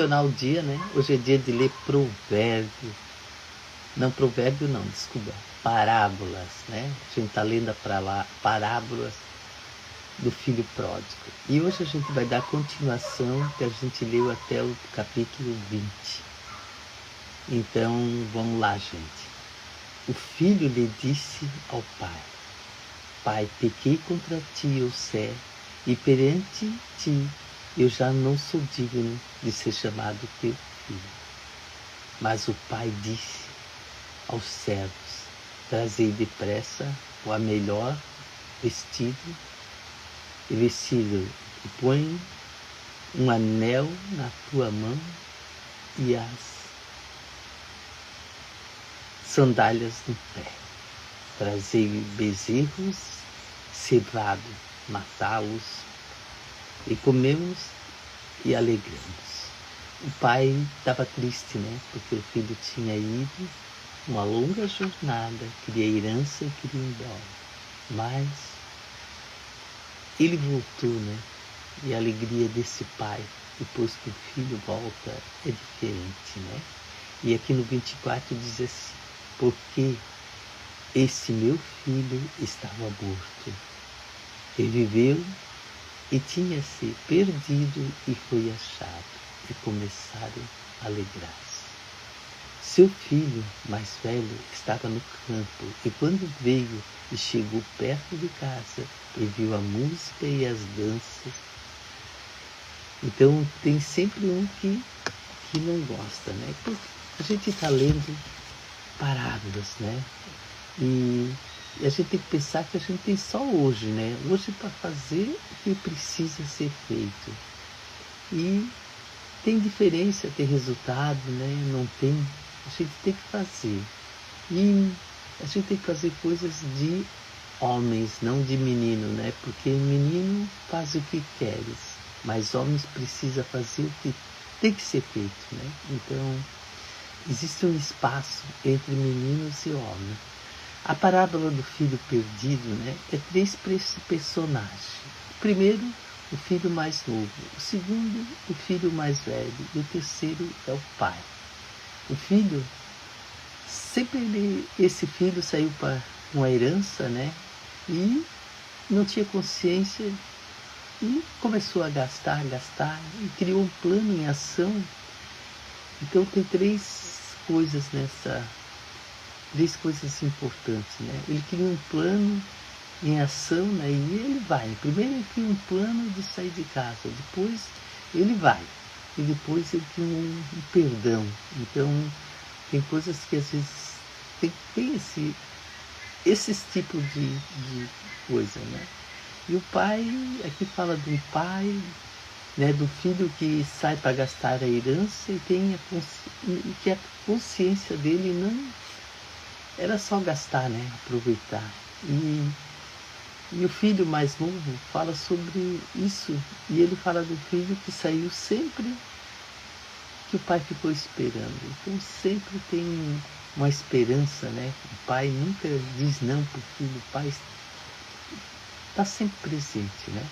O dia, né? Hoje é dia de ler provérbio. Não, provérbio não, desculpa. Parábolas, né? A gente está lendo parábolas do filho pródigo. E hoje a gente vai dar continuação, que a gente leu até o capítulo 20. Então, vamos lá, gente. O filho lhe disse ao pai: Pai, pequei contra ti, eu sei, e perante ti eu já não sou digno de ser chamado teu filho. Mas o pai disse aos servos: Trazei depressa o melhor vestido, e vestido, e põe um anel na tua mão e as sandálias no pé. Trazei bezerros cevados, matá-los, e comemos e alegramos. O pai estava triste, né? Porque o filho tinha ido uma longa jornada, queria herança e queria ir embora. Mas ele voltou, né? E a alegria desse pai, depois que o filho volta, é diferente, né? E aqui no 24 diz assim: porque esse meu filho estava morto, reviveu, e tinha se perdido e foi achado, e começaram a alegrar-se. Seu filho mais velho estava no campo, e quando veio e chegou perto de casa, e viu a música e as danças. Então tem sempre um que não gosta, né? Porque a gente está lendo parábolas, né? E a gente tem que pensar que a gente tem só hoje, né? Hoje para fazer o que precisa ser feito. E tem diferença, tem resultado, né? Não tem. A gente tem que fazer. E a gente tem que fazer coisas de homens, não de menino, né? Porque menino faz o que queres, mas homens precisa fazer o que tem que ser feito, né? Então, existe um espaço entre meninos e homens. A parábola do filho perdido, né, é 3 personagens. O primeiro, o filho mais novo. O segundo, o filho mais velho. E o terceiro é o pai. O filho, sempre esse filho saiu para uma herança, né, e não tinha consciência e começou a gastar, e criou um plano em ação. Então tem 3 coisas nessa... 3 coisas importantes, né? Ele cria um plano em ação, né? E ele vai. Primeiro ele cria um plano de sair de casa, depois ele vai. E depois ele cria um perdão. Então, tem coisas que às vezes tem esses tipos de coisa, né? E o pai, aqui fala de um pai, né, do filho que sai para gastar a herança e que a consciência dele não era só gastar, né? Aproveitar. E o filho mais novo fala sobre isso. E ele fala do filho que saiu sempre que o pai ficou esperando. Então sempre tem uma esperança, né? O pai nunca diz não para o filho. O pai está sempre presente, né?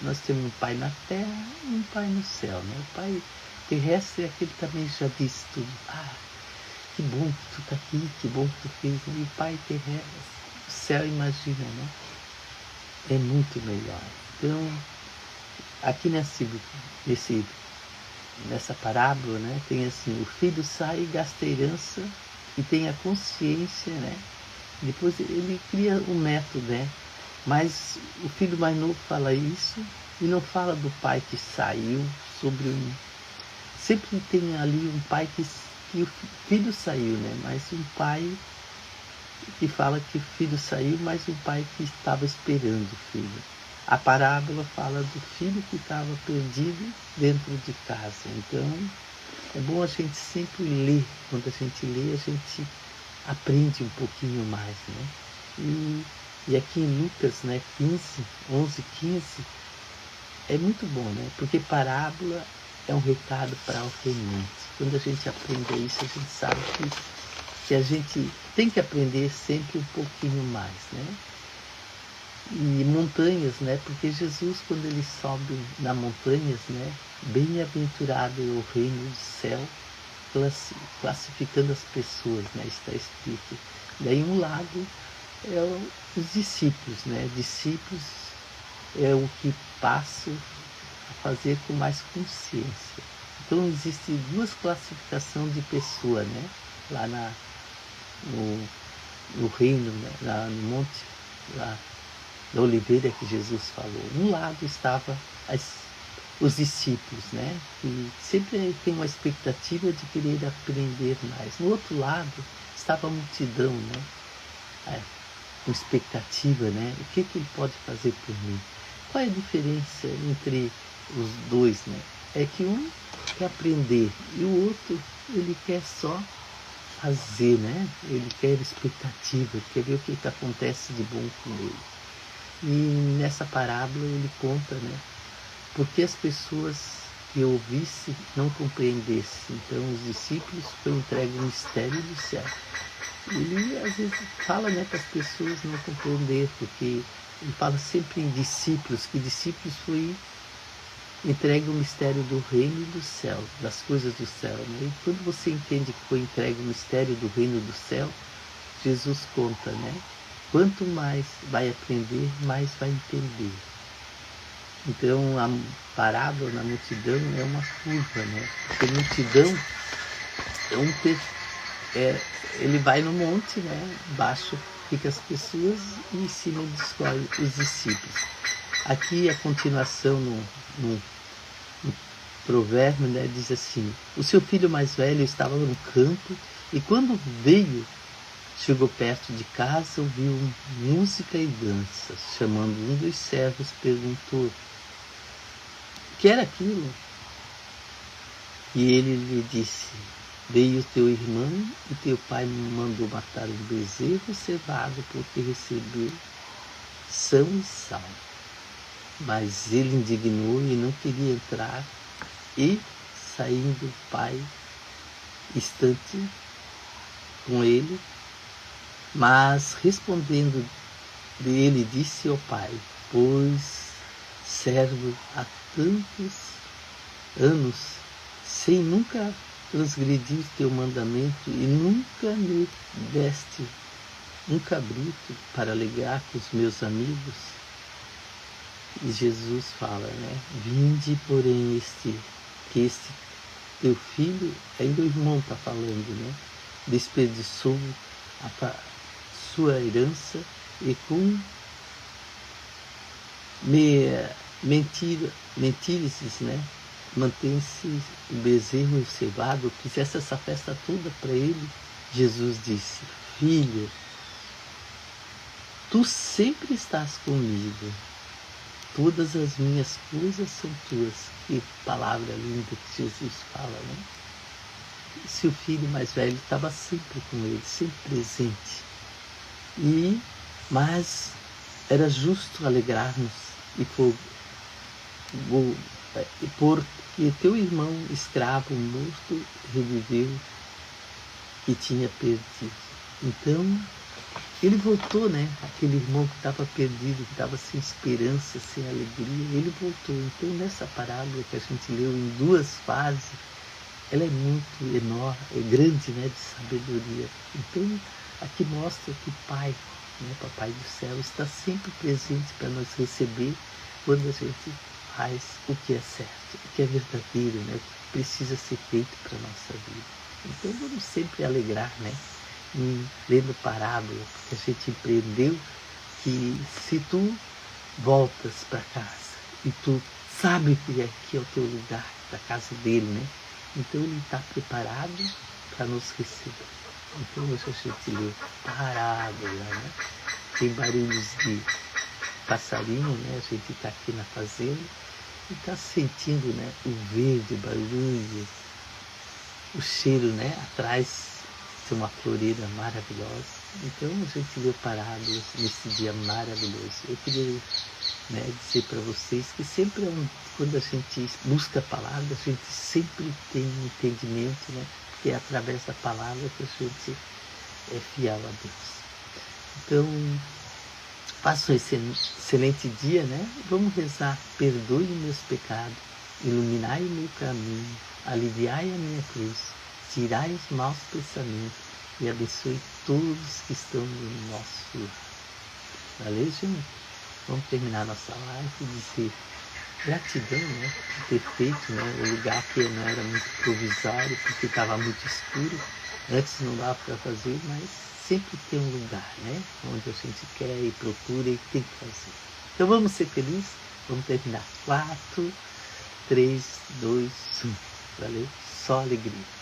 Nós temos um pai na terra e um pai no céu, né? O pai terrestre é aquele que também já disse tudo. Que bom que tu está aqui, que bom que tu fez. E o pai terrestre, o céu, imagina, né? É muito melhor. Então, aqui nessa parábola, né, tem assim: o filho sai e gasta a herança e tem a consciência, né? Depois ele cria um método, né? Mas o filho mais novo fala isso e não fala do pai que saiu sobre um... Sempre tem ali um pai que o filho saiu, né? Mas um pai que fala que o filho saiu, mas um pai que estava esperando o filho. A parábola fala do filho que estava perdido dentro de casa. Então, é bom a gente sempre ler. Quando a gente lê, a gente aprende um pouquinho mais, né? E aqui em Lucas, né, 11:15, é muito bom, né? Porque parábola é um recado para a mente. Quando a gente aprende isso, a gente sabe que a gente tem que aprender sempre um pouquinho mais, né? E montanhas, né? Porque Jesus, quando ele sobe nas montanhas, né? Bem-aventurado é o reino do céu, classificando as pessoas, né? Está escrito. Daí um lado é os discípulos, né? Discípulos é o que passo a fazer com mais consciência. Então existem duas classificações de pessoa, né? Lá no reino, né? No monte lá da oliveira que Jesus falou. Um lado estava os discípulos, né? Que sempre tem uma expectativa de querer aprender mais. No outro lado estava a multidão, né? Com expectativa, né? O que ele pode fazer por mim? Qual é a diferença entre os dois, né? É que um quer aprender e o outro ele quer só fazer, né? Ele quer expectativa, ele quer ver o que acontece de bom com ele. E nessa parábola ele conta, né? Porque as pessoas que ouvissem não compreendessem. Então os discípulos foi entregue o mistério do céu. Ele às vezes fala, né, para as pessoas não compreender, porque ele fala sempre em discípulos, que discípulos foi entregue o mistério do reino do céu, das coisas do céu. Né? E quando você entende que foi entregue o mistério do reino do céu, Jesus conta, né? Quanto mais vai aprender, mais vai entender. Então a parábola na multidão é uma curva, né? Porque a multidão ele vai no monte, né? Baixo fica as pessoas e em cima ele escolhe os discípulos. Aqui a continuação no provérbio, né, diz assim: o seu filho mais velho estava no campo e quando chegou perto de casa, ouviu música e dança. Chamando um dos servos, perguntou: o que era aquilo? E ele lhe disse: veio teu irmão e teu pai me mandou matar um bezerro cevado porque recebeu são e salvo. Mas ele indignou e não queria entrar, e saindo o pai instante com ele, mas respondendo dele disse ao pai: pois servo há tantos anos sem nunca transgredir teu mandamento e nunca me deste um cabrito para alegrar com os meus amigos. E Jesus fala, né? Vinde, porém, que este teu filho, ainda o irmão está falando, né? Desperdiçou a sua herança e com mentiras, né? Mantém-se o bezerro cevado, fizesse essa festa toda para ele. Jesus disse: filho, tu sempre estás comigo, todas as minhas coisas são tuas. Que palavra linda que Jesus fala, né? Seu filho mais velho estava sempre com ele, sempre presente. Mas era justo alegrarmos porque teu irmão escravo morto reviveu e tinha perdido. Então ele voltou, né? Aquele irmão que estava perdido, que estava sem esperança, sem alegria, ele voltou. Então nessa parábola que a gente leu em duas fases, ela é muito enorme, é grande, né, de sabedoria. Então aqui mostra que o Pai, né, Papai do céu, está sempre presente para nos receber quando a gente faz o que é certo, o que é verdadeiro, né, o que precisa ser feito para a nossa vida. Então vamos sempre alegrar, né, lendo parábola, porque a gente aprendeu que se tu voltas para casa e tu sabe que aqui é o teu lugar, da casa dele, né, então ele está preparado para nos receber. Então hoje a gente lê parábola, né? Tem barulhos de passarinho, né? A gente está aqui na fazenda e está sentindo, né, o verde, o barulho, o cheiro, né? Atrás tem uma floreira maravilhosa. Então a gente lê parábolas nesse dia maravilhoso. Eu queria, né, dizer para vocês que sempre quando a gente busca a palavra, a gente sempre tem um entendimento, né? Porque é através da palavra que a gente é fiel a Deus. Então, Faça um excelente dia, né? Vamos rezar. Perdoe meus pecados, iluminai o meu caminho, aliviai a minha cruz, tirai os maus pensamentos e abençoe todos que estão no nosso lar. Valeu, gente? Vamos terminar nossa live e dizer gratidão, né? Por ter feito, né? O lugar que não era muito provisório, porque estava muito escuro. Antes não dava para fazer, mas sempre tem um lugar, né? Onde a gente quer e procura e tem que fazer. Então vamos ser felizes. Vamos terminar. 4, 3, 2, 1. Valeu? Só alegria.